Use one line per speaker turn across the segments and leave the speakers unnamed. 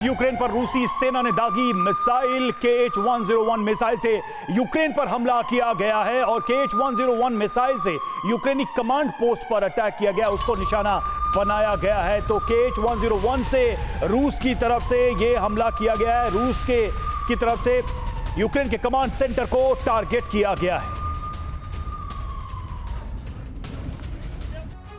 Ukraine पर रूसी सेना ने दागी मिसाइल KH-101 मिसाइल से यूक्रेन पर हमला किया गया है और KH-101 मिसाइल से यूक्रेनी कमांड पोस्ट पर अटैक किया गया, उसको निशाना बनाया गया है। तो KH-101 से रूस की तरफ से यह हमला किया गया है, रूस की तरफ से यूक्रेन के कमांड सेंटर को टारगेट किया गया है।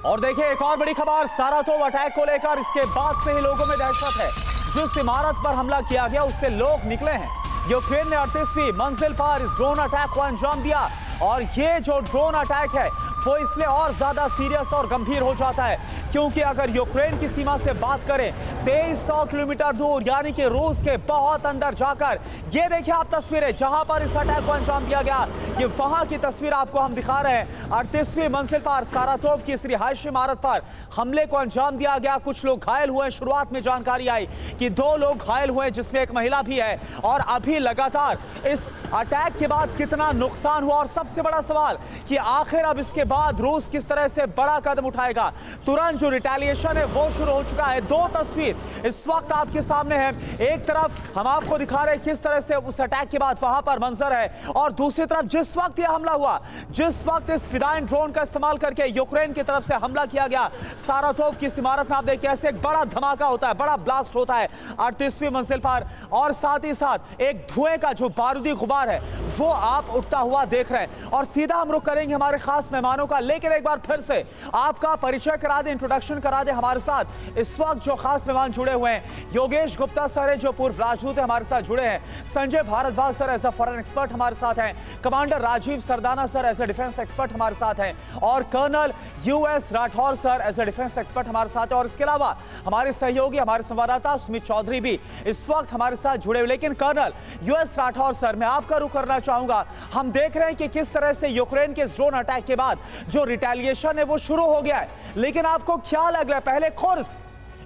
और देखिए एक और बड़ी खबर सारातोव अटैक को लेकर, इसके बाद से ही लोगों में दहशत है। जिस इमारत पर हमला किया गया उससे लोग निकले हैं। यूक्रेन ने 38वीं मंजिल पर इस ड्रोन अटैक को अंजाम दिया और ये जो ड्रोन अटैक है वो इसलिए और ज्यादा सीरियस और गंभीर हो जाता है क्योंकि अगर यूक्रेन की सीमा से बात करें 2300 किलोमीटर दूर यानी कि रूस के बहुत अंदर जाकर, ये देखिए आप तस्वीरें जहां पर इस अटैक को अंजाम दिया गया, ये वहां की तस्वीर आपको हम दिखा रहे हैं। 38वीं मंजिल पर सारातोव की इस रिहायशी इमारत पर हमले को अंजाम दिया गया। कुछ लोग घायल हुए। शुरुआत में जानकारी आई कि 2 लोग घायल हुए जिसमें एक महिला भी है और अभी लगातार इस अटैक के बाद कितना नुकसान हुआ और सबसे बड़ा सवाल कि आखिर अब इसके बाद रूस किस तरह से बड़ा कदम उठाएगा। तुरंत जो रिटेलिएशन है वो शुरू हो चुका है। 2 तस्वीर इस वक्त आपके सामने है। एक तरफ हम आपको दिखा रहे हैं किस तरह से उस अटैक के बाद वहां पर मंजर है और दूसरी तरफ जिस वक्त यह हमला हुआ, जिस वक्त इस फिदाइन ड्रोन का इस्तेमाल करके यूक्रेन की तरफ से हमला किया गया सारातोव की इस इमारत में, आप देखिए कैसे एक बड़ा धमाका होता है, बड़ा ब्लास्ट होता है 38वीं मंजिल पर और साथ ही साथ एक धुएं का जो बारूदी गुबार है वो आप उठता हुआ देख रहे हैं। और सीधा हम रुख करेंगे हमारे खास मेहमानों का, लेकिन एक बार फिर से आपका परिचय करा दें, इंट्रोडक्शन करा दें। हमारे साथ इस वक्त जो खास मेहमान जुड़े हुए हैं, योगेश गुप्ता सर है जो पूर्व राजदूत है, हमारे साथ जुड़े हैं। Sanjay Bhardwaj sir as a foreign expert हमारे साथ हैं। Commander Rajiv Sardana sir as a defence expert हमारे साथ हैं और colonel US Rathore sir as a defence expert हमारे साथ है। और इसके अलावा हमारे सहयोगी, हमारे संवाददाता सुमित चौधरी भी इस वक्त हमारे साथ जुड़े हुए। लेकिन कर्नल US राठौर सर, मैं आपका रुख करना चाहूंगा। हम देख रहे हैं कि किस तरह से यूक्रेन के ड्रोन अटैक के बाद जो रिटेलिएशन है वो शुरू हो गया है, लेकिन आपको क्या लग रहा है, पहले खुर्स,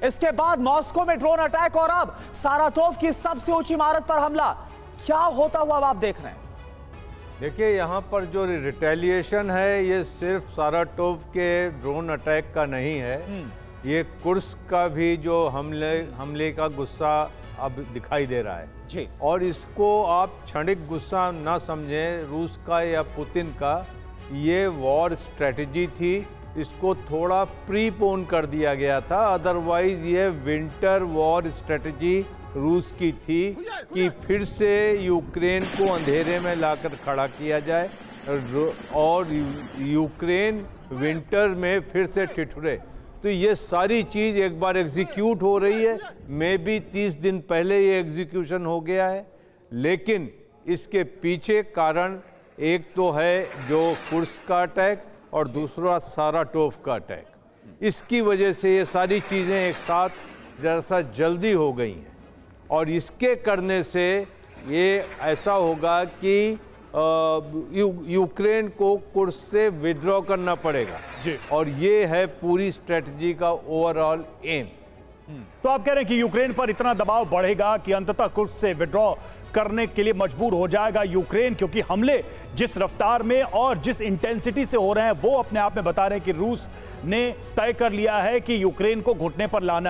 इसके बाद मॉस्को में ड्रोन अटैक और अब सारातोव की सबसे ऊंची इमारत पर हमला, क्या होता हुआ आप देख रहे हैं?
देखिए, यहाँ पर जो रिटेलिएशन है ये सिर्फ सारातोव के ड्रोन अटैक का नहीं है, ये कुर्स्क का भी जो हमले का गुस्सा अब दिखाई दे रहा है
जी।
और इसको आप क्षणिक गुस्सा ना समझें रूस का या पुतिन का, ये वॉर स्ट्रेटजी थी, इसको थोड़ा प्रीपोन कर दिया गया था। अदरवाइज ये विंटर वॉर स्ट्रेटजी रूस की थी कि फिर से यूक्रेन को अंधेरे में लाकर खड़ा किया जाए और यूक्रेन विंटर में फिर से ठिठुरे। तो ये सारी चीज़ एक बार एग्जीक्यूट हो रही है। मे बी 30 दिन पहले ये एग्जीक्यूशन हो गया है, लेकिन इसके पीछे कारण एक तो है जो कुर्स्क का अटैक और दूसरा सारातोव का अटैक। इसकी वजह से ये सारी चीज़ें एक साथ जैसा जल्दी हो गई हैं और इसके करने से ये ऐसा होगा कि यूक्रेन को कुर्स्क से विड्रॉ करना पड़ेगा
जी।
और ये है पूरी स्ट्रेटजी का ओवरऑल एम।
तो आप कह रहे हैं कि यूक्रेन पर इतना दबाव बढ़ेगा कि अंततः कुर्स्क से विड्रॉ करने के लिए मजबूर हो जाएगा यूक्रेन, क्योंकि हमले जिस रफ्तार में और जिस इंटेंसिटी से हो रहे हैं वो अपने आप में बता रहे हैं कि रूस ने तय कर लिया है कि यूक्रेन को घुटने पर लाना